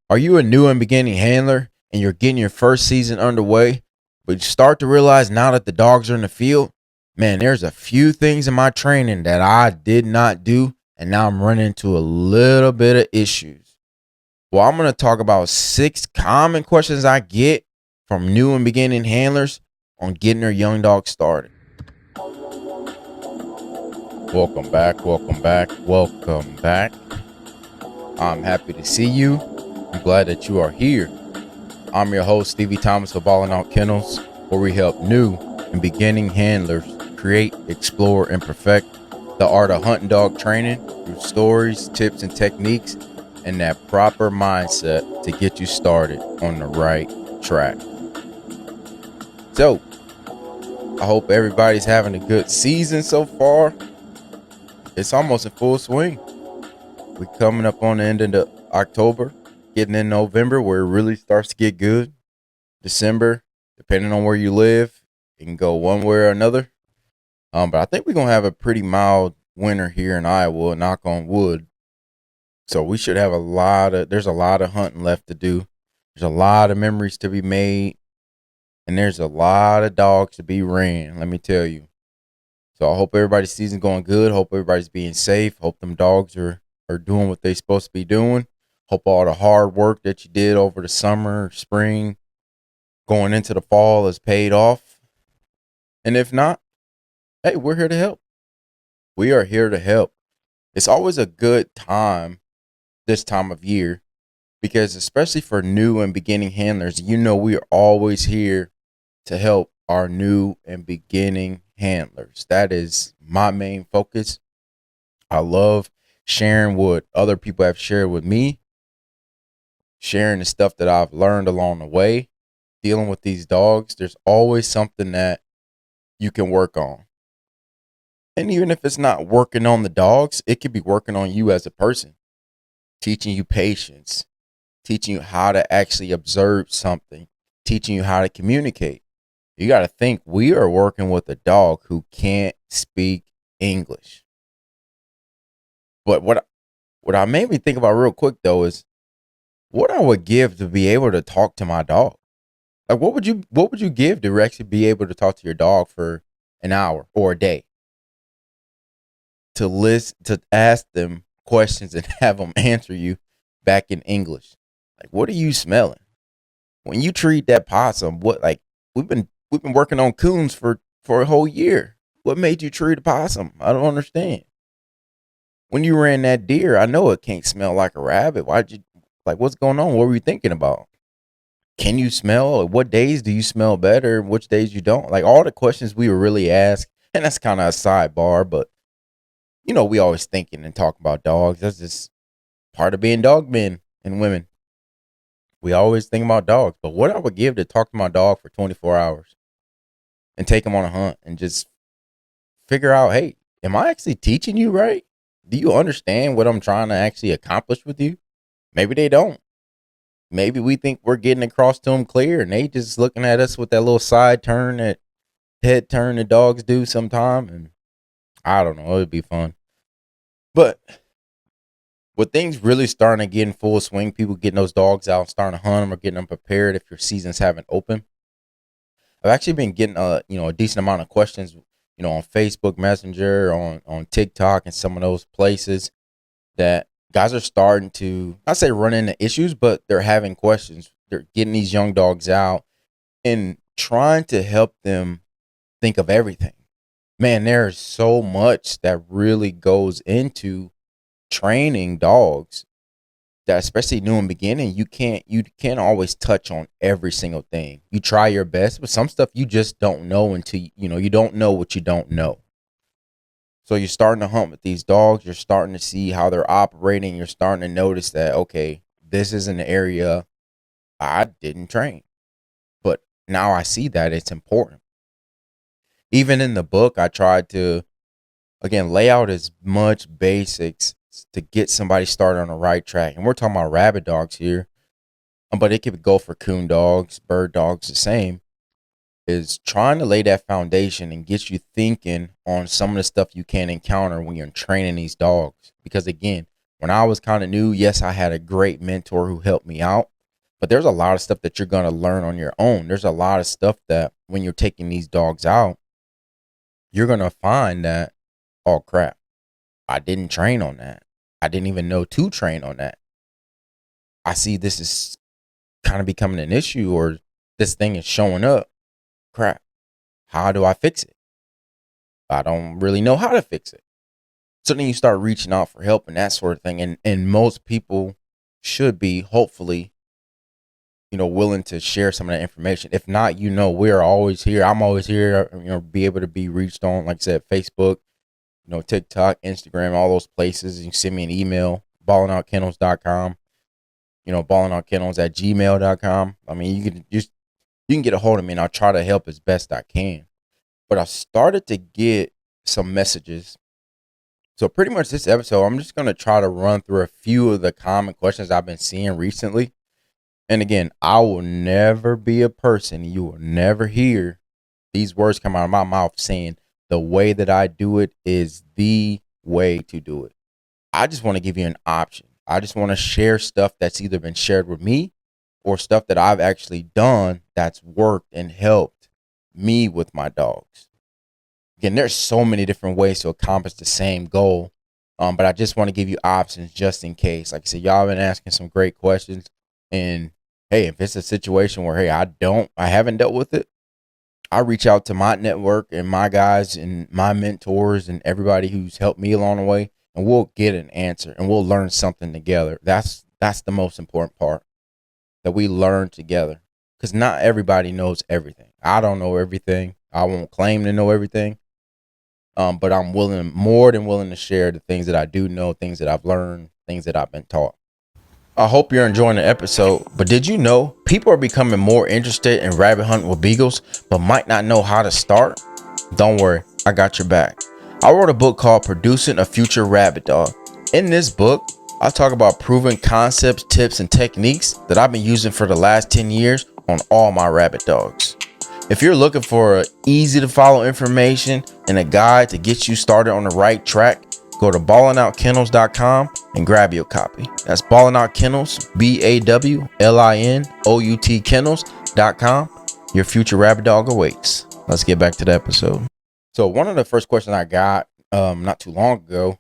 Are you a new and beginning handler and you're getting your first season underway, but you start to realize now that the dogs are in the field, man, there's a few things in my training that I did not do, and now I'm running into a little bit of issues. Well, I'm going to talk about 6 common questions I get from new and beginning handlers on getting their young dog started. Welcome back, welcome back, welcome back. I'm happy to see you. I'm glad that you are here. I'm your host, Stevie Thomas of Bawlin Kennels, where we help new and beginning handlers create, explore, and perfect the art of hunting dog training through stories, tips, and techniques, and that proper mindset to get you started on the right track. So, I hope everybody's having a good season so far. It's almost in full swing. We're coming up on the end of October, getting in November where it really starts to get good. December, depending on where you live, it can go one way or another. But I think we're gonna have a pretty mild winter here in Iowa, knock on wood. So we should have there's a lot of hunting left to do. There's a lot of memories to be made, and there's a lot of dogs to be ran, let me tell you. So I hope everybody's season's going good. Hope everybody's being safe. Hope them dogs are doing what they're supposed to be doing. Hope all the hard work that you did over the summer, spring, going into the fall has paid off. And if not, hey, we're here to help. We are here to help. It's always a good time this time of year because, especially for new and beginning handlers, we are always here to help our new and beginning handlers. That is my main focus. I love sharing what other people have shared with me, sharing the stuff that I've learned along the way, dealing with these dogs. There's always something that you can work on. And even if it's not working on the dogs, it could be working on you as a person, teaching you patience, teaching you how to actually observe something, teaching you how to communicate. You got to think we are working with a dog who can't speak English. But what I made me think about real quick though is what I would give to be able to talk to my dog. Like what would you give to actually be able to talk to your dog for an hour or a day? To list to ask them questions and have them answer you back in English. Like, what are you smelling? When you treat that possum, what like we've been working on coons for a whole year. What made you treat a possum? I don't understand. When you ran that deer, I know it can't smell like a rabbit. Why'd you like what's going on? What were you thinking about? Can you smell? What days do you smell better? Which days you don't? Like all the questions we were really asked, and that's kind of a sidebar, but we always thinking and talking about dogs. That's just part of being dog men and women. We always think about dogs. But what I would give to talk to my dog for 24 hours and take him on a hunt and just figure out, hey, am I actually teaching you right? Do you understand what I'm trying to actually accomplish with you? Maybe they don't. Maybe we think we're getting across to them clear and they just looking at us with that little side turn, that head turn the dogs do sometime. And I don't know. It would be fun. But with things really starting to get in full swing, people getting those dogs out, starting to hunt them or getting them prepared if your seasons haven't opened. I've actually been getting a decent amount of questions, on Facebook Messenger, on TikTok and some of those places that guys are starting to not say run into issues, but they're having questions. They're getting these young dogs out and trying to help them think of everything. Man, there's so much that really goes into training dogs that, especially new and beginning, you can't always touch on every single thing. You try your best, but some stuff you just don't know until you don't know what you don't know. So you're starting to hunt with these dogs, you're starting to see how they're operating, you're starting to notice that, okay, this is an area I didn't train, but now I see that it's important. Even in the book, I tried to, again, lay out as much basics to get somebody started on the right track. And we're talking about rabbit dogs here, but it could go for coon dogs, bird dogs, the same. Is trying to lay that foundation and get you thinking on some of the stuff you can encounter when you're training these dogs. Because again, When I was kind of new, yes, I had a great mentor who helped me out, but there's a lot of stuff that you're going to learn on your own. There's a lot of stuff that when you're taking these dogs out, you're going to find that, oh crap, I didn't train on that. I didn't even know to train on that. I see this is kind of becoming an issue, or this thing is showing up. Crap. How do I fix it? I don't really know how to fix it. So then you start reaching out for help and that sort of thing. And most people should be, hopefully, willing to share some of that information. If not, we're always here. I'm always here, be able to be reached on, like I said, Facebook, TikTok, Instagram, all those places. You can send me an email, ballinoutkennels.com, ballinoutkennels@gmail.com. I mean, you can get a hold of me and I'll try to help as best I can. But I started to get some messages. So pretty much this episode, I'm just going to try to run through a few of the common questions I've been seeing recently. And again, I will never be a person, you will never hear these words come out of my mouth saying the way that I do it is the way to do it. I just want to give you an option. I just want to share stuff that's either been shared with me or stuff that I've actually done that's worked and helped me with my dogs. Again, there's so many different ways to accomplish the same goal. But I just want to give you options just in case. Like I said, y'all been asking some great questions. And hey, if it's a situation where, hey, I haven't dealt with it, I reach out to my network and my guys and my mentors and everybody who's helped me along the way, and we'll get an answer and we'll learn something together. That's the most important part, that we learn together, because not everybody knows everything. I don't know everything. I won't claim to know everything. But I'm more than willing to share the things that I do know, things that I've learned, things that I've been taught. I hope you're enjoying the episode, but did you know people are becoming more interested in rabbit hunting with beagles, but might not know how to start? Don't worry, I got your back. I wrote a book called Producing a Future Rabbit Dog. In this book, I talk about proven concepts, tips, and techniques that I've been using for the last 10 years on all my rabbit dogs. If you're looking for easy to follow information and a guide to get you started on the right track, go to ballinoutkennels.com and grab your copy. That's Bawlin Kennels, BAWLINOUT Kennels.com. Your future rabbit dog awaits. Let's get back to the episode. So one of the first questions I got not too long ago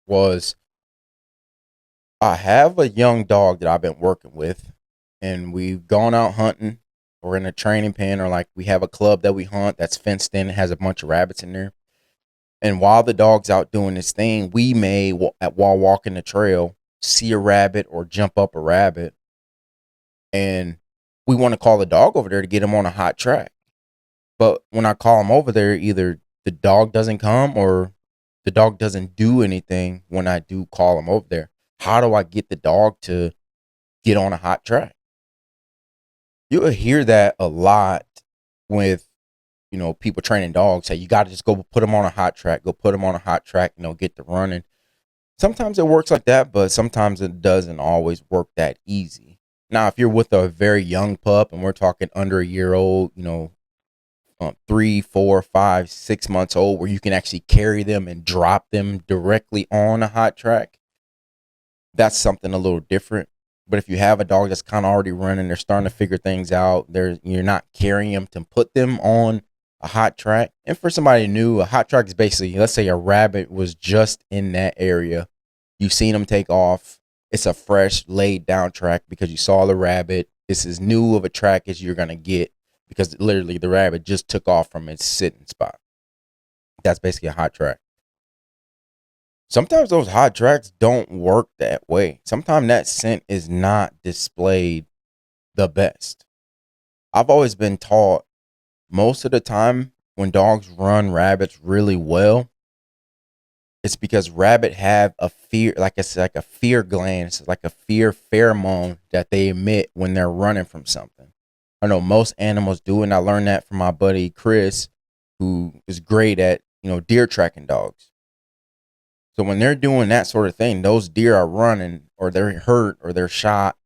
was, I have a young dog that I've been working with, and we've gone out hunting, or in a training pen, or like we have a club that we hunt that's fenced in, has a bunch of rabbits in there. And while the dog's out doing this thing, we may, while walking the trail, see a rabbit or jump up a rabbit, and we want to call the dog over there to get him on a hot track. But when I call him over there, either the dog doesn't come or the dog doesn't do anything when I do call him over there. How do I get the dog to get on a hot track? You'll hear that a lot with, people training dogs. Say, you got to just go put them on a hot track, get to running. Sometimes it works like that, but sometimes it doesn't always work that easy. Now, if you're with a very young pup, and we're talking under a year old, 3, 4, 5, 6 months old, where you can actually carry them and drop them directly on a hot track, that's something a little different. But if you have a dog that's kind of already running, they're starting to figure things out, you're not carrying them to put them on a hot track. And for somebody new, a hot track is basically, let's say a rabbit was just in that area. You've seen them take off. It's a fresh, laid down track because you saw the rabbit. It's as new of a track as you're going to get, because literally the rabbit just took off from its sitting spot. That's basically a hot track. Sometimes those hot tracks don't work that way. Sometimes that scent is not displayed the best. I've always been taught, most of the time when dogs run rabbits really well, it's because rabbit have a fear, like it's like a fear gland. It's like a fear pheromone that they emit when they're running from something. I know most animals do, and I learned that from my buddy Chris, who is great at, deer tracking dogs. So when they're doing that sort of thing, those deer are running, or they're hurt, or they're shot.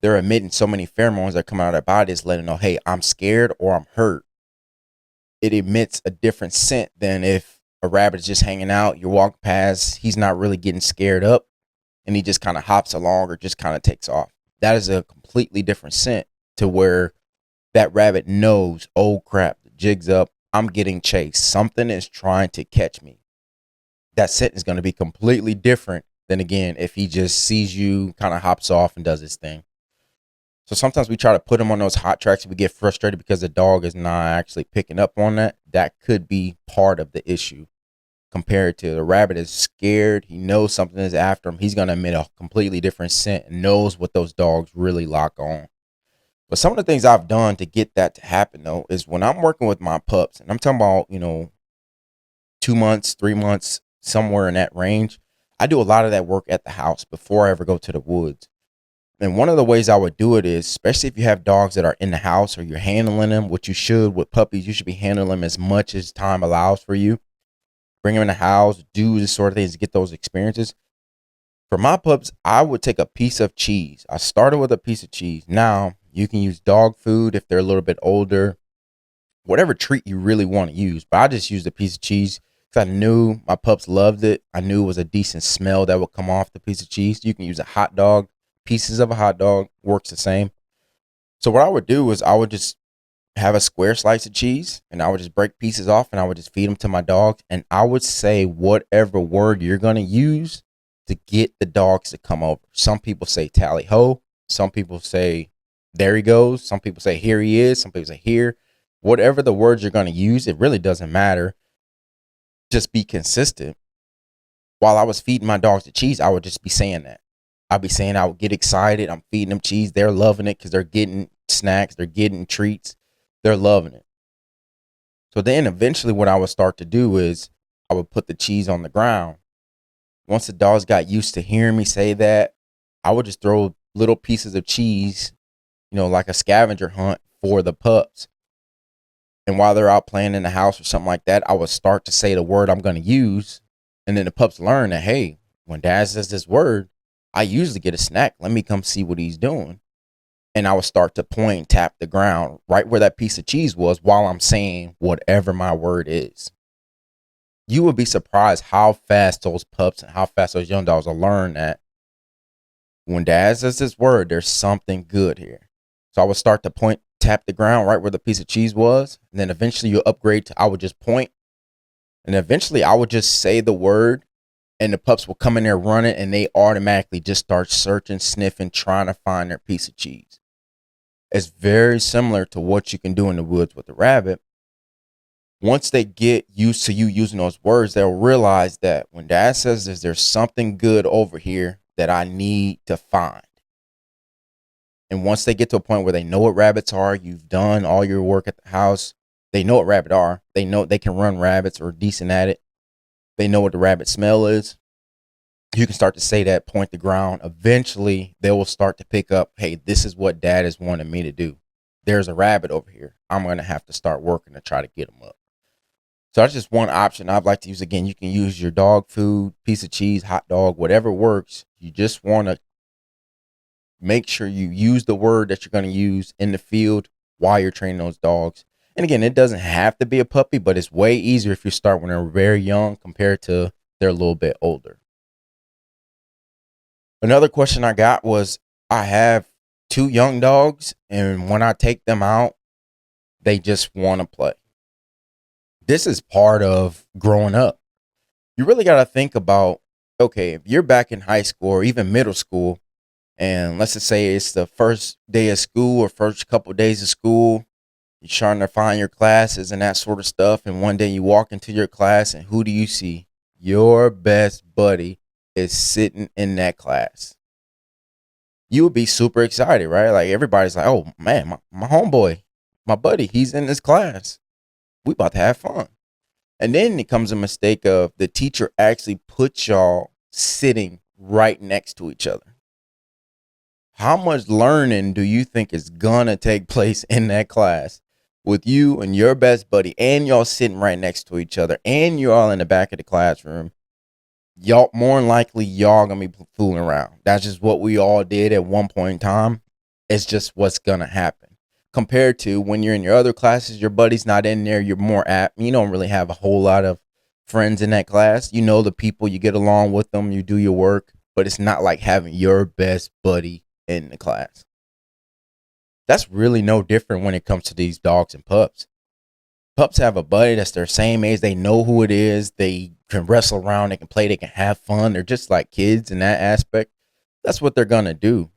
They're emitting so many pheromones that come out of their bodies, letting them know, hey, I'm scared or I'm hurt. It emits a different scent than if a rabbit is just hanging out. You're walking past, he's not really getting scared up. and he just kind of hops along or just kind of takes off. That is a completely different scent to where that rabbit knows, oh crap, the jig's up. I'm getting chased. Something is trying to catch me. That scent is going to be completely different than, again, if he just sees you, kind of hops off and does his thing. So sometimes we try to put him on those hot tracks. We get frustrated because the dog is not actually picking up on that. That could be part of the issue. Compared to the rabbit is scared. He knows something is after him. He's going to emit a completely different scent and knows what those dogs really lock on. But some of the things I've done to get that to happen, though, is when I'm working with my pups, and I'm talking about, 2 months, 3 months, somewhere in that range, I do a lot of that work at the house before I ever go to the woods. And one of the ways I would do it is, especially if you have dogs that are in the house or you're handling them, which you should with puppies, you should be handling them as much as time allows for you. Bring them in the house, do this sort of things to get those experiences. For my pups, I would take a piece of cheese. I started with a piece of cheese. Now, you can use dog food if they're a little bit older, whatever treat you really want to use. But I just used a piece of cheese because I knew my pups loved it. I knew it was a decent smell that would come off the piece of cheese. You can use a hot dog. Pieces of a hot dog works the same. So what I would do is I would just have a square slice of cheese and I would just break pieces off and I would just feed them to my dogs. And I would say whatever word you're going to use to get the dogs to come over. Some people say tally ho. Some people say there he goes. Some people say here he is. Some people say here. Whatever the words you're going to use, it really doesn't matter. Just be consistent. While I was feeding my dogs the cheese, I would just be saying that. I'd be saying I would get excited. I'm feeding them cheese. They're loving it because they're getting snacks. They're getting treats. They're loving it. So then eventually what I would start to do is I would put the cheese on the ground. Once the dogs got used to hearing me say that, I would just throw little pieces of cheese, like a scavenger hunt for the pups. And while they're out playing in the house or something like that, I would start to say the word I'm going to use. And then the pups learn that, hey, when dad says this word, I usually get a snack. Let me come see what he's doing. And I would start to point, tap the ground right where that piece of cheese was while I'm saying whatever my word is. You would be surprised how fast those pups and how fast those young dogs will learn that when dad says this word, there's something good here. So I would start to point, tap the ground right where the piece of cheese was. And then eventually you upgrade to I would just point. And eventually I would just say the word. And the pups will come in there running and they automatically just start searching, sniffing, trying to find their piece of cheese. It's very similar to what you can do in the woods with the rabbit. Once they get used to you using those words, they'll realize that when dad says there's something good over here that I need to find. And once they get to a point where they know what rabbits are, you've done all your work at the house, they know what rabbit are. They know they can run rabbits or decent at it. They know what the rabbit smell is. You can start to say that, point the ground. Eventually, they will start to pick up, hey, this is what dad is wanting me to do. There's a rabbit over here. I'm going to have to start working to try to get him up. So that's just one option I'd like to use. Again, you can use your dog food, piece of cheese, hot dog, whatever works. You just want to make sure you use the word that you're going to use in the field while you're training those dogs. And again, it doesn't have to be a puppy, but it's way easier if you start when they're very young compared to they're a little bit older. Another question I got was, I have 2 young dogs, and when I take them out, they just want to play. This is part of growing up. You really got to think about, okay, if you're back in high school or even middle school, and let's just say it's the first day of school or first couple of days of school, you're trying to find your classes and that sort of stuff. And one day you walk into your class and who do you see? Your best buddy is sitting in that class. You would be super excited, right? Like everybody's like, oh man, my homeboy, my buddy, he's in this class. We about to have fun. And then it comes a mistake of the teacher actually put y'all sitting right next to each other. How much learning do you think is gonna take place in that class with you and your best buddy and y'all sitting right next to each other and you're all in the back of the classroom? Y'all, more than likely, y'all gonna be fooling around. That's just what we all did at one point in time. It's just what's gonna happen. Compared to when you're in your other classes, your buddy's not in there, you're more apt. You don't really have a whole lot of friends in that class. You know the people, you get along with them, you do your work. but it's not like having your best buddy in the class. That's really no different when it comes to these dogs and pups. Pups have a buddy that's their same age. They know who it is. They can wrestle around. They can play. They can have fun. They're just like kids in that aspect. That's what they're going to do.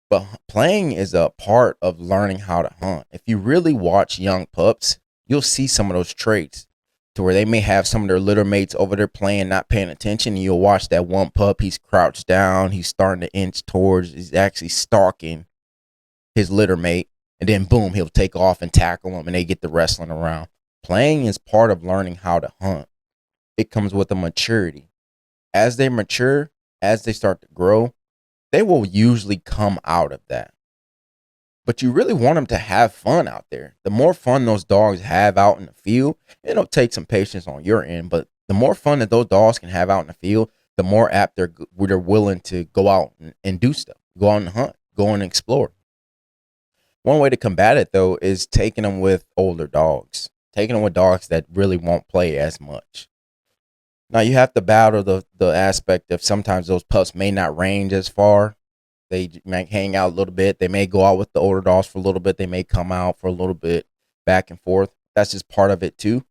But playing is a part of learning how to hunt. If you really watch young pups, you'll see some of those traits to where they may have some of their litter mates over there playing, not paying attention. And you'll watch that one pup. He's crouched down. He's starting to inch towards. He's actually stalking his litter mate. And then boom, he'll take off and tackle him and they get to wrestling around. Playing is part of learning how to hunt. It comes with a maturity. As they mature, as they start to grow, they will usually come out of that. But you really want them to have fun out there. The more fun those dogs have out in the field, it'll take some patience on your end, but the more fun that those dogs can have out in the field, the more apt they're willing to go out and do stuff, go out and hunt, go and explore. One way to combat it, though, is taking them with older dogs, taking them with dogs that really won't play as much. Now, you have to battle the aspect of sometimes those pups may not range as far. They may hang out a little bit. They may go out with the older dogs for a little bit. They may come out for a little bit back and forth. That's just part of it, too.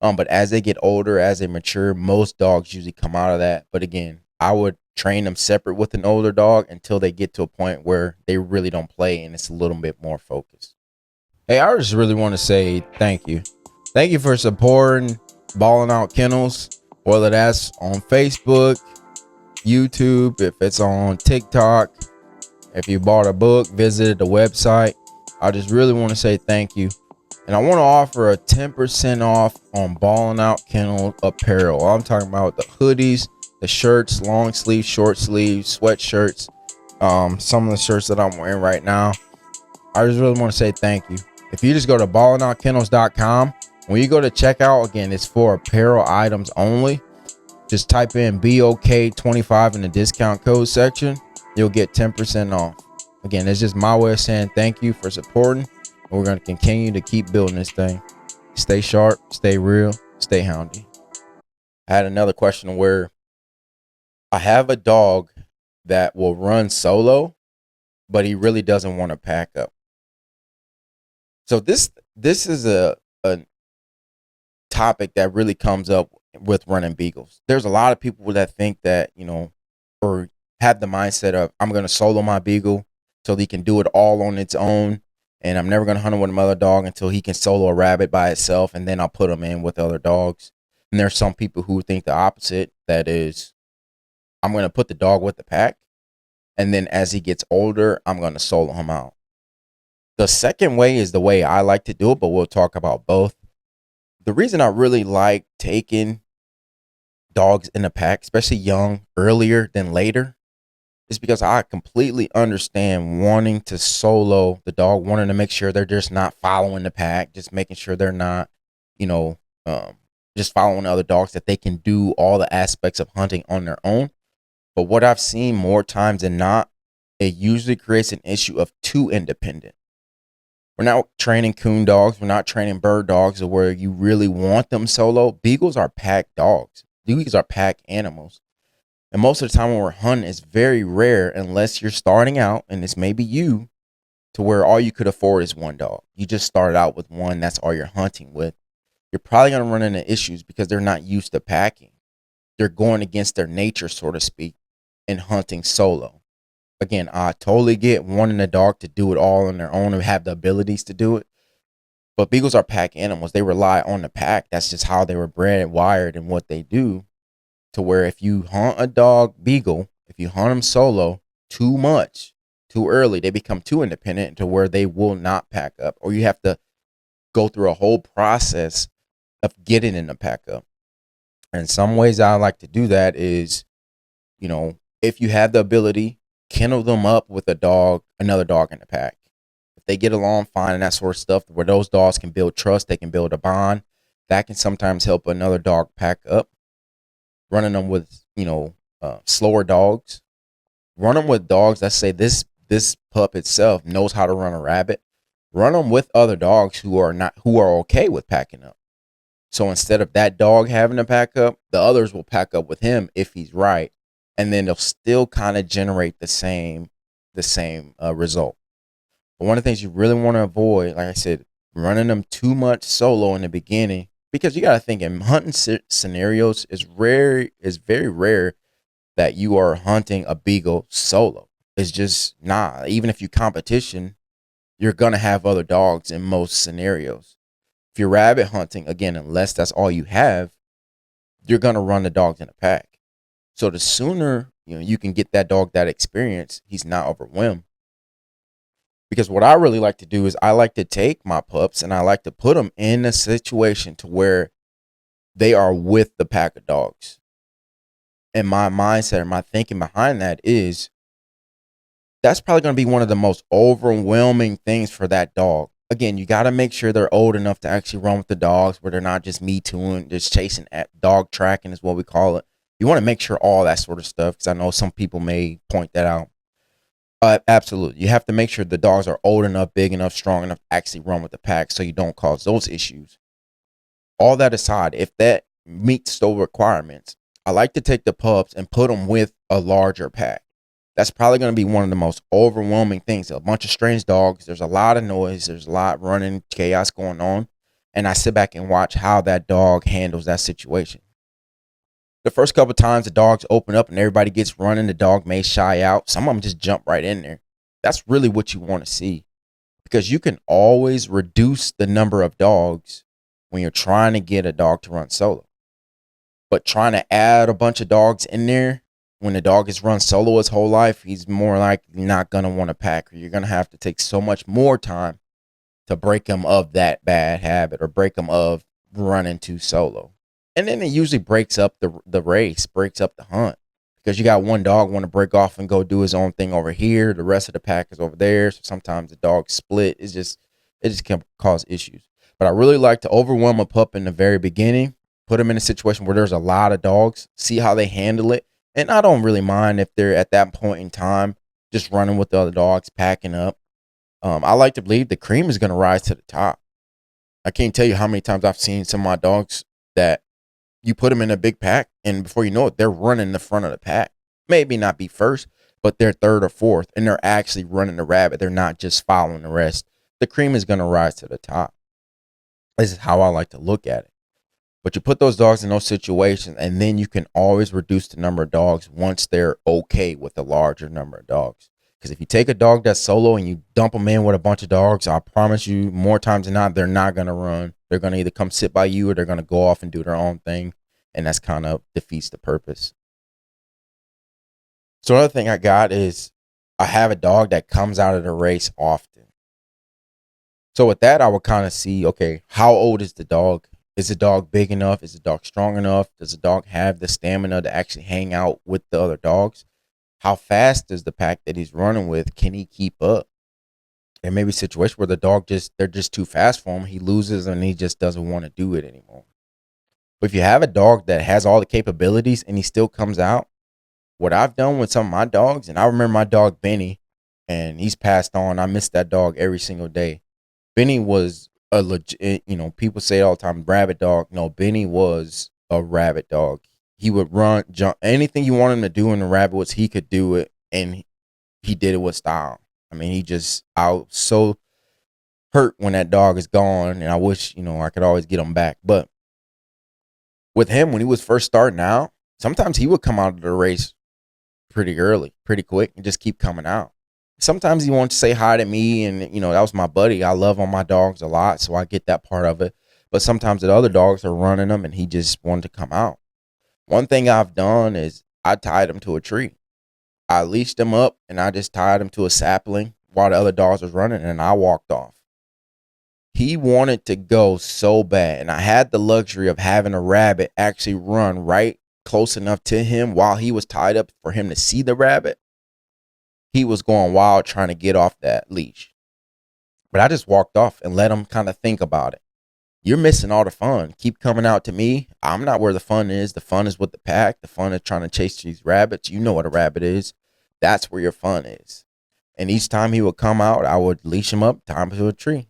But as they get older, as they mature, most dogs usually come out of that. But again, I would train them separate with an older dog until they get to a point where they really don't play and it's a little bit more focused. Hey, I just really want to say thank you. Thank you for supporting Bawlin Out Kennels, whether that's on Facebook, YouTube, if it's on TikTok, if you bought a book, visited the website. I just really want to say thank you. And I want to offer a 10% off on Bawlin Out Kennel apparel. I'm talking about the hoodies, the shirts, long sleeves, short sleeves, sweatshirts, some of the shirts that I'm wearing right now. I just really want to say thank you. If you just go to ballinoutKennels.com, when you go to checkout, again, it's for apparel items only. Just type in BOK25 in the discount code section. You'll get 10% off. Again, it's just my way of saying thank you for supporting. And we're going to continue to keep building this thing. Stay sharp, stay real, stay houndy. I had another question where I have a dog that will run solo, but he really doesn't want to pack up. So this is a topic that really comes up with running beagles. There's a lot of people that think that, or have the mindset of, I'm going to solo my beagle so he can do it all on its own. And I'm never going to hunt him with another dog until he can solo a rabbit by itself. And then I'll put him in with other dogs. And there's some people who think the opposite. That is, I'm going to put the dog with the pack. And then as he gets older, I'm going to solo him out. The second way is the way I like to do it, but we'll talk about both. The reason I really like taking dogs in a pack, especially young, earlier than later, is because I completely understand wanting to solo the dog, wanting to make sure they're just not following the pack, just making sure they're not, just following other dogs, that they can do all the aspects of hunting on their own. But what I've seen more times than not, it usually creates an issue of too independent. We're not training coon dogs. We're not training bird dogs where you really want them solo. Beagles are pack dogs. Beagles are pack animals. And most of the time when we're hunting, it's very rare unless you're starting out, and this may be you, to where all you could afford is one dog. You just started out with one. That's all you're hunting with. You're probably going to run into issues because they're not used to packing. They're going against their nature, so to speak, in hunting solo. Again, I totally get wanting a dog to do it all on their own and have the abilities to do it. But beagles are pack animals. They rely on the pack. That's just how they were bred and wired and what they do. To where if you hunt a dog beagle, if you hunt them solo too much, too early, they become too independent to where they will not pack up. Or you have to go through a whole process of getting in the pack up. And some ways I like to do that is, if you have the ability, kennel them up with another dog in the pack. If they get along fine and that sort of stuff, where those dogs can build trust, they can build a bond, that can sometimes help another dog pack up. Running them with, slower dogs. Run them with dogs. Let's say this pup itself knows how to run a rabbit. Run them with other dogs who are okay with packing up. So instead of that dog having to pack up, the others will pack up with him if he's right. and then they'll still kind of generate the same result. But one of the things you really want to avoid, like I said, running them too much solo in the beginning, because you got to think in hunting scenarios, it's very rare that you are hunting a beagle solo. It's just not. Even if you competition, you're gonna have other dogs in most scenarios. If you're rabbit hunting, again, unless that's all you have, you're gonna run the dogs in a pack. So the sooner you can get that dog that experience, he's not overwhelmed. Because what I really like to do is I like to take my pups and I like to put them in a situation to where they are with the pack of dogs. And my mindset or my thinking behind that is that's probably going to be one of the most overwhelming things for that dog. Again, you got to make sure they're old enough to actually run with the dogs where they're not just me tooing, just chasing at dog tracking is what we call it. You want to make sure all that sort of stuff, because I know some people may point that out. Absolutely. You have to make sure the dogs are old enough, big enough, strong enough to actually run with the pack so you don't cause those issues. All that aside, if that meets those requirements, I like to take the pups and put them with a larger pack. That's probably going to be one of the most overwhelming things. A bunch of strange dogs. There's a lot of noise. There's a lot running, chaos going on. And I sit back and watch how that dog handles that situation. The first couple of times the dogs open up and everybody gets running, the dog may shy out. Some of them just jump right in there. That's really what you want to see, because you can always reduce the number of dogs when you're trying to get a dog to run solo. But trying to add a bunch of dogs in there, when the dog has run solo his whole life, he's more likely not going to want to pack, or you're going to have to take so much more time to break him of that bad habit or break him of running too solo. And then it usually breaks up the race, breaks up the hunt, because you got one dog want to break off and go do his own thing over here. The rest of the pack is over there. So sometimes the dogs split. It just can cause issues. But I really like to overwhelm a pup in the very beginning, put them in a situation where there's a lot of dogs, see how they handle it. And I don't really mind if they're at that point in time just running with the other dogs, packing up. I like to believe the cream is going to rise to the top. I can't tell you how many times I've seen some of my dogs that you put them in a big pack, and before you know it, they're running the front of the pack. Maybe not be first, but they're third or fourth, and they're actually running the rabbit. They're not just following the rest. The cream is going to rise to the top. This is how I like to look at it. But you put those dogs in those situations, and then you can always reduce the number of dogs once they're okay with a larger number of dogs. Because if you take a dog that's solo and you dump them in with a bunch of dogs, I promise you, more times than not, they're not going to run. They're going to either come sit by you or they're going to go off and do their own thing. And that's kind of defeats the purpose. So another thing I got is I have a dog that comes out of the race often. So with that, I would kind of see, okay, how old is the dog? Is the dog big enough? Is the dog strong enough? Does the dog have the stamina to actually hang out with the other dogs? How fast is the pack that he's running with? Can he keep up? There may be a situation where the dog they're just too fast for him. He loses and he just doesn't want to do it anymore. But if you have a dog that has all the capabilities and he still comes out, what I've done with some of my dogs, and I remember my dog Benny, and he's passed on. I miss that dog every single day. Benny was a legit, people say it all the time, rabbit dog. No, Benny was a rabbit dog. He would run, jump, anything you want him to do in the rabbit woods, he could do it, and he did it with style. I mean, I was so hurt when that dog is gone, and I wish, I could always get him back. But with him, when he was first starting out, sometimes he would come out of the race pretty early, pretty quick, and just keep coming out. Sometimes he wanted to say hi to me, and, that was my buddy. I love on my dogs a lot, so I get that part of it. But sometimes the other dogs are running them, and he just wanted to come out. One thing I've done is I tied him to a tree. I leashed him up, and I just tied him to a sapling while the other dogs was running, and I walked off. He wanted to go so bad, and I had the luxury of having a rabbit actually run right close enough to him while he was tied up for him to see the rabbit. He was going wild trying to get off that leash. But I just walked off and let him kind of think about it. You're missing all the fun. Keep coming out to me. I'm not where the fun is. The fun is with the pack. The fun is trying to chase these rabbits. You know what a rabbit is. That's where your fun is. And each time he would come out, I would leash him up, tie him to a tree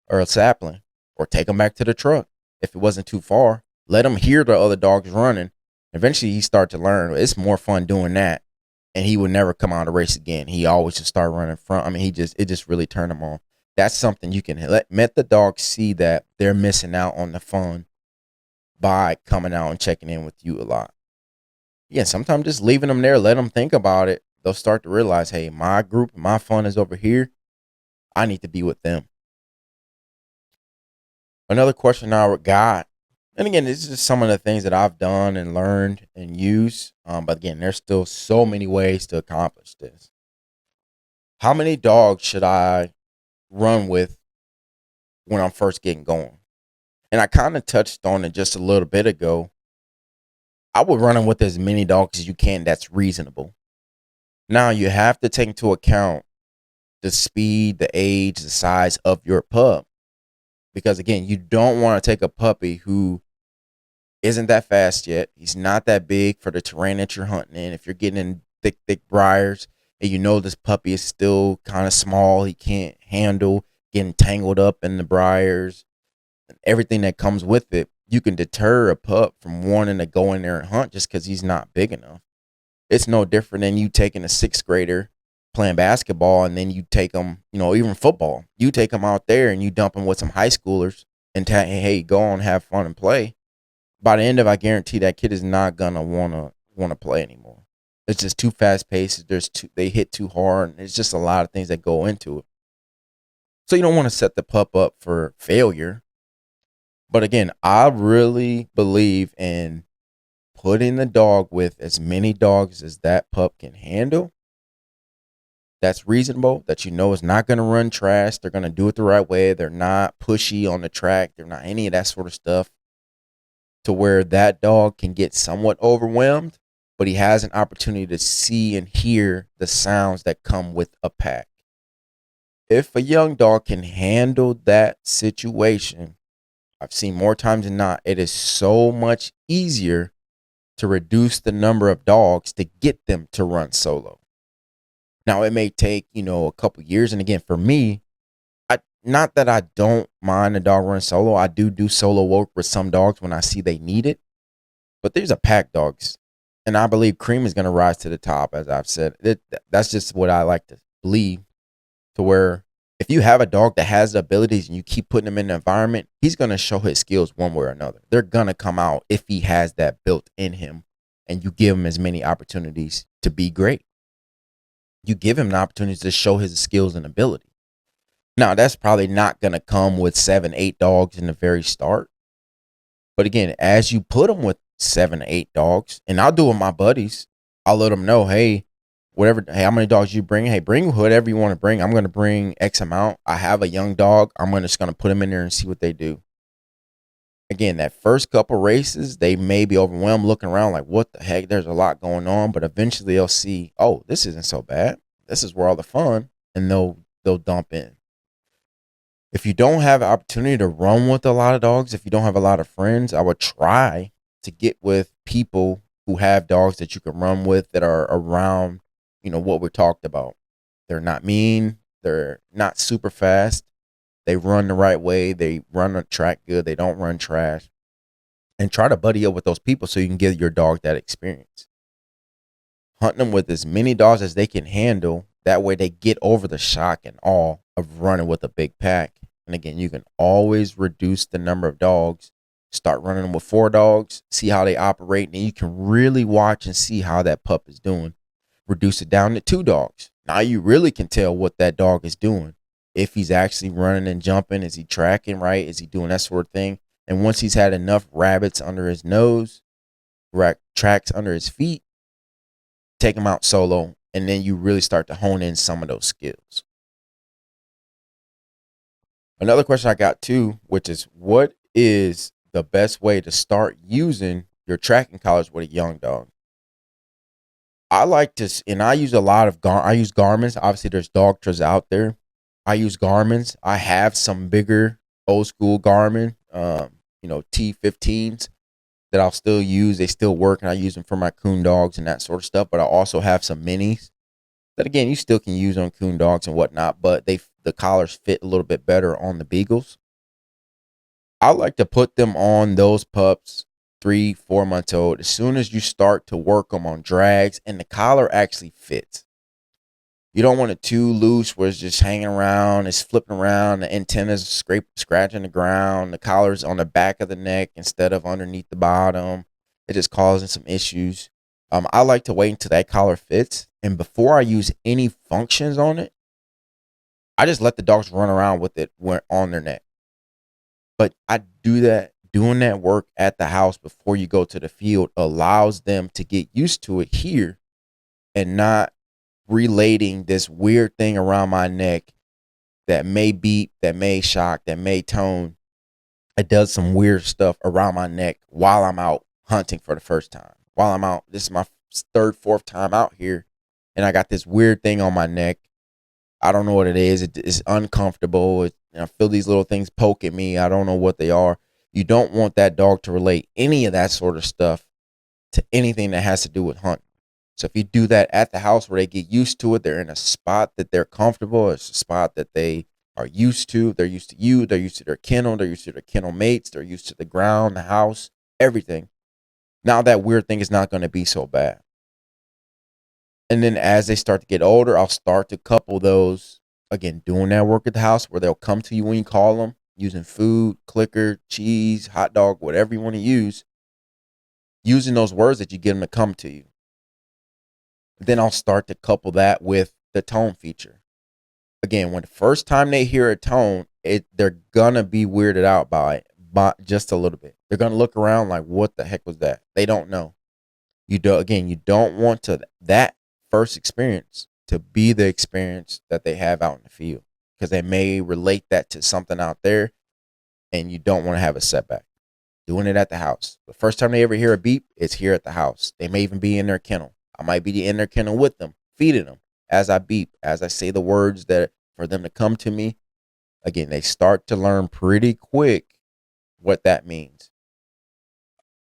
or a sapling, or take him back to the truck if it wasn't too far. Let him hear the other dogs running, Eventually, he started to learn it's more fun doing that, and he would never come out of race again. He always just start running front. I mean, it just really turned him on. That's something you can let the dog see that they're missing out on the fun by coming out and checking in with you a lot. Yeah, sometimes just leaving them there, let them think about it. They'll start to realize, hey, my group, my fun is over here. I need to be with them. Another question I got, and again, this is just some of the things that I've done and learned and used. But again, there's still so many ways to accomplish this. How many dogs should I run with when I'm first getting going? And I kind of touched on it just a little bit ago. I would run them with as many dogs as you can. That's reasonable. Now you have to take into account the speed, the age, the size of your pup. Because again, you don't want to take a puppy who isn't that fast yet. He's not that big for the terrain that you're hunting in. If you're getting in thick briars and you know this puppy is still kind of small, he can't handle getting tangled up in the briars and everything that comes with it, you can deter a pup from wanting to go in there and hunt just because he's not big enough. It's no different than you taking a sixth grader playing basketball and then you take them, even football. You take them out there and you dump them with some high schoolers and tell, hey, go on, have fun and play. By the end of it, I guarantee that kid is not gonna wanna play anymore. It's just too fast paced. They hit too hard. And there's just a lot of things that go into it. So you don't want to set the pup up for failure. But again, I really believe in putting the dog with as many dogs as that pup can handle. That's reasonable, that is not going to run trash. They're going to do it the right way. They're not pushy on the track. They're not any of that sort of stuff to where that dog can get somewhat overwhelmed, but he has an opportunity to see and hear the sounds that come with a pack. If a young dog can handle that situation, I've seen more times than not, it is so much easier to reduce the number of dogs to get them to run solo. Now, it may take, a couple years. And again, for me, not that I don't mind a dog running solo. I do solo work with some dogs when I see they need it. But there's a pack dogs. And I believe cream is going to rise to the top, as I've said. That's just what I like to believe, to where if you have a dog that has the abilities and you keep putting him in the environment, he's going to show his skills one way or another. They're going to come out if he has that built in him and you give him as many opportunities to be great. You give him the opportunities to show his skills and ability. Now, that's probably not going to come with 7, 8 dogs in the very start. But again, as you put them with 7, 8 dogs, and I'll do it with my buddies, I'll let them know, hey, how many dogs you bring? Hey, bring whatever you want to bring. I'm going to bring X amount. I have a young dog. I'm just going to put them in there and see what they do. Again, that first couple races, they may be overwhelmed looking around like, what the heck? There's a lot going on. But eventually they'll see, oh, this isn't so bad. This is where all the fun, and they'll dump in. If you don't have an opportunity to run with a lot of dogs, if you don't have a lot of friends, I would try to get with people who have dogs that you can run with that are around, what we talked about. They're not mean. They're not super fast. They run the right way. They run the track good. They don't run trash. And try to buddy up with those people so you can give your dog that experience. Hunt them with as many dogs as they can handle. That way they get over the shock and awe of running with a big pack. And again, you can always reduce the number of dogs. Start running them with 4 dogs. See how they operate. And you can really watch and see how that pup is doing. Reduce it down to 2 dogs. Now you really can tell what that dog is doing. If he's actually running and jumping, is he tracking right? Is he doing that sort of thing? And once he's had enough rabbits under his nose, tracks under his feet, take him out solo. And then you really start to hone in some of those skills. Another question I got too, which is, what is the best way to start using your tracking collars with a young dog? I like to, and I use a lot of I use Garmin's. Obviously, there's Dogtras out there. I use Garmin's. I have some bigger old school Garmin, T15s that I'll still use. They still work, and I use them for my coon dogs and that sort of stuff. But I also have some minis that, again, you still can use on coon dogs and whatnot, but the collars fit a little bit better on the Beagles. I like to put them on those pups 3, 4 months old, as soon as you start to work them on drags and the collar actually fits. You don't want it too loose where it's just hanging around, it's flipping around, the antennas scratching the ground, the collar's on the back of the neck instead of underneath the bottom. It just causing some issues. I like to wait until that collar fits, and before I use any functions on it, I just let the dogs run around with it on their neck. But I do that, doing that work at the house before you go to the field allows them to get used to it here and not relating this weird thing around my neck that may beep, that may shock, that may tone. It does some weird stuff around my neck while I'm out hunting for the first time. While I'm out, this is my third, fourth time out here, and I got this weird thing on my neck. I don't know what it is. It's uncomfortable. I feel these little things poke at me. I don't know what they are. You don't want that dog to relate any of that sort of stuff to anything that has to do with hunting. So if you do that at the house where they get used to it, they're in a spot that they're comfortable. It's a spot that they are used to. They're used to you. They're used to their kennel. They're used to their kennel mates. They're used to the ground, the house, everything. Now that weird thing is not going to be so bad. And then as they start to get older, I'll start to couple those, again, doing that work at the house where they'll come to you when you call them, using food, clicker, cheese, hot dog, whatever you want to use, using those words that you get them to come to you. Then I'll start to couple that with the tone feature. Again, when the first time they hear a tone, they're gonna be weirded out by it, just a little bit. They're gonna look around like, "What the heck was that?" They don't know. You don't want that first experience to be the experience that they have out in the field, because they may relate that to something out there, and you don't want to have a setback. Doing it at the house. The first time they ever hear a beep, it's here at the house. They may even be in their kennel. I might be in their kennel with them, feeding them as I beep, as I say the words that for them to come to me. Again, they start to learn pretty quick what that means.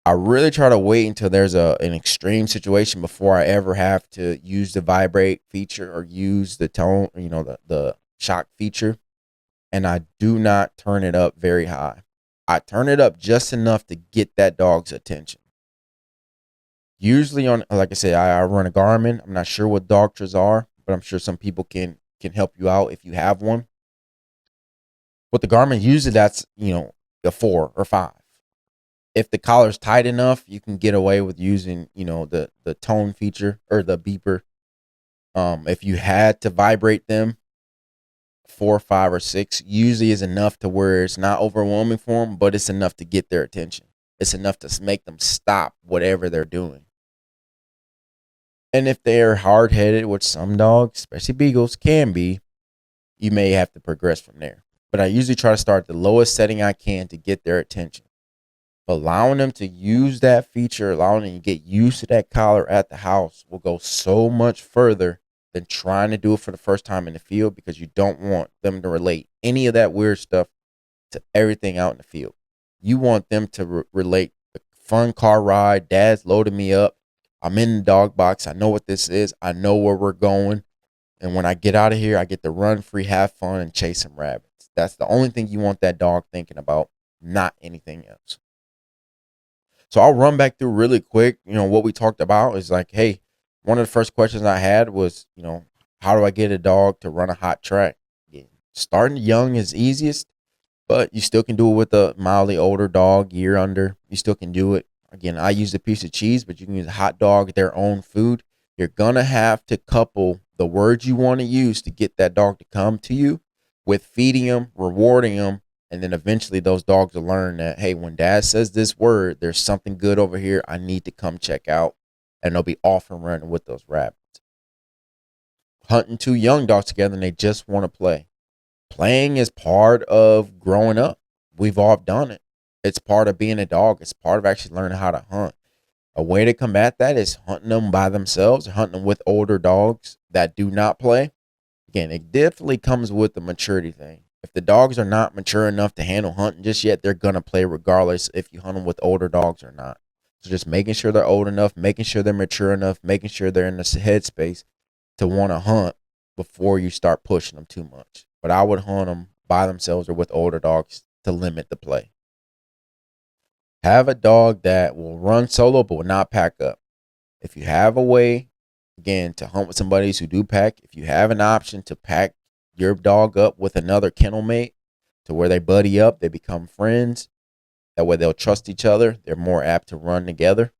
I really try to wait until there's an extreme situation before I ever have to use the vibrate feature or use the tone, the shock feature. And I do not turn it up very high. I turn it up just enough to get that dog's attention. Usually like I said, I run a Garmin. I'm not sure what Doctors are, but I'm sure some people can help you out if you have one. With the Garmin, usually that's, a 4 or 5. If the collar's tight enough, you can get away with using, the tone feature or the beeper. If you had to vibrate them, 4, 5, or 6 usually is enough to where it's not overwhelming for them, but it's enough to get their attention. It's enough to make them stop whatever they're doing. And if they're hard-headed, which some dogs, especially beagles, can be, you may have to progress from there. But I usually try to start the lowest setting I can to get their attention. Allowing them to use that feature, allowing them to get used to that collar at the house will go so much further than trying to do it for the first time in the field, because you don't want them to relate any of that weird stuff to everything out in the field. You want them to relate the fun car ride. Dad's loaded me up. I'm in the dog box. I know what this is. I know where we're going. And when I get out of here, I get to run free, have fun, and chase some rabbits. That's the only thing you want that dog thinking about, not anything else. So I'll run back through really quick. What we talked about is like, hey, one of the first questions I had was, how do I get a dog to run a hot track? Yeah, starting young is easiest, but you still can do it with a mildly older dog, year under. You still can do it. Again, I use a piece of cheese, but you can use a hot dog, their own food. You're going to have to couple the words you want to use to get that dog to come to you with feeding them, rewarding them. And then eventually those dogs will learn that, hey, when dad says this word, there's something good over here I need to come check out. And they'll be off and running with those rabbits. Hunting 2 young dogs together and they just want to play. Playing is part of growing up. We've all done it. It's part of being a dog. It's part of actually learning how to hunt. A way to combat that is hunting them by themselves, or hunting them with older dogs that do not play. Again, it definitely comes with the maturity thing. If the dogs are not mature enough to handle hunting just yet, they're going to play regardless if you hunt them with older dogs or not. So just making sure they're old enough, making sure they're mature enough, making sure they're in the headspace to want to hunt before you start pushing them too much. But I would hunt them by themselves or with older dogs to limit the play. Have a dog that will run solo but will not pack up. If you have a way, again, to hunt with somebody who do pack, if you have an option to pack your dog up with another kennel mate to where they buddy up, they become friends. That way they'll trust each other. They're more apt to run together.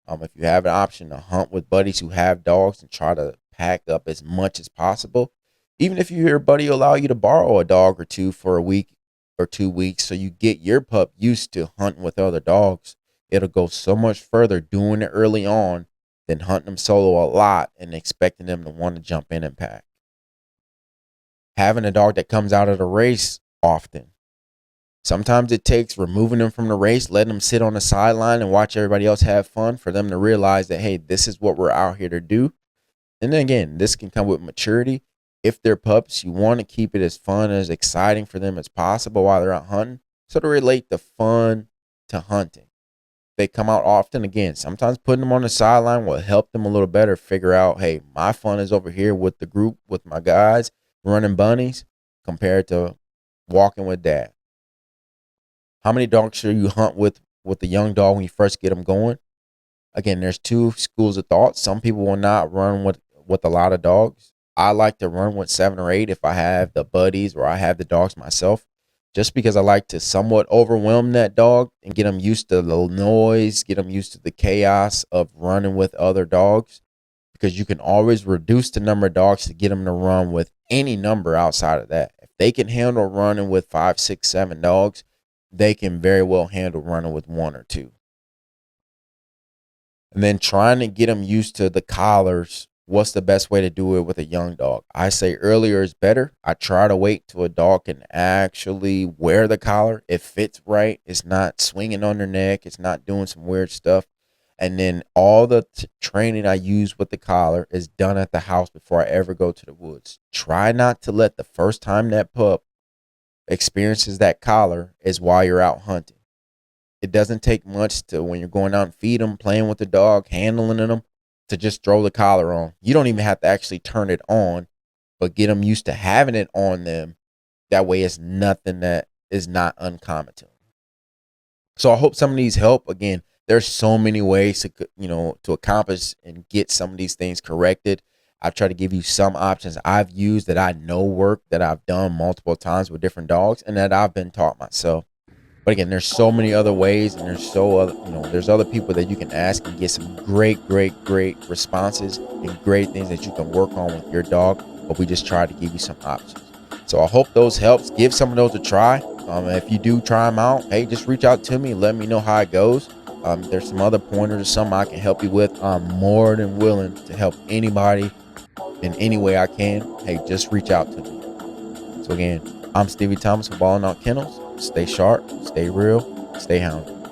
If you have an option to hunt with buddies who have dogs and try to pack up as much as possible, even if your buddy will allow you to borrow a dog or two for a week or 2 weeks so you get your pup used to hunting with other dogs, it'll go so much further doing it early on than hunting them solo a lot and expecting them to want to jump in and pack. Having a dog that comes out of the race often. Sometimes it takes removing them from the race, letting them sit on the sideline and watch everybody else have fun for them to realize that, hey, this is what we're out here to do. And then again, this can come with maturity. If they're pups, you want to keep it as fun, as exciting for them as possible while they're out hunting. So to relate the fun to hunting. They come out often. Again, sometimes putting them on the sideline will help them a little better figure out, hey, my fun is over here with the group, with my guys, running bunnies, compared to walking with dad. How many dogs should you hunt with the young dog when you first get them going? Again, there's two schools of thought. Some people will not run with a lot of dogs. I like to run with 7 or 8 if I have the buddies or I have the dogs myself, just because I like to somewhat overwhelm that dog and get them used to the noise, get them used to the chaos of running with other dogs, because you can always reduce the number of dogs to get them to run with any number outside of that. If they can handle running with 5, 6, 7 dogs, they can very well handle running with 1 or 2. And then trying to get them used to the collars. What's the best way to do it with a young dog? I say earlier is better. I try to wait till a dog can actually wear the collar. It fits right. It's not swinging on their neck. It's not doing some weird stuff. And then all the training I use with the collar is done at the house before I ever go to the woods. Try not to let the first time that pup experiences that collar is while you're out hunting. It doesn't take much to, when you're going out and feed them, playing with the dog, handling them, to just throw the collar on. You don't even have to actually turn it on, but get them used to having it on them. That way it's nothing that is not uncommon to them. So I hope some of these help. Again, there's so many ways to accomplish and get some of these things corrected. I've tried to give you some options I've used that I know work, that I've done multiple times with different dogs, and that I've been taught myself. But again, there's so many other ways, and there's other people that you can ask and get some great responses and great things that you can work on with your dog. But we just try to give you some options. So I hope those helps. Give some of those a try. If you do try them out, hey, just reach out to me. Let me know how it goes. There's some other pointers or something I can help you with. I'm more than willing to help anybody in any way I can. Hey, just reach out to me. So again, I'm Stevie Thomas for Bawlin Kennels. Stay sharp, stay real, stay hounded.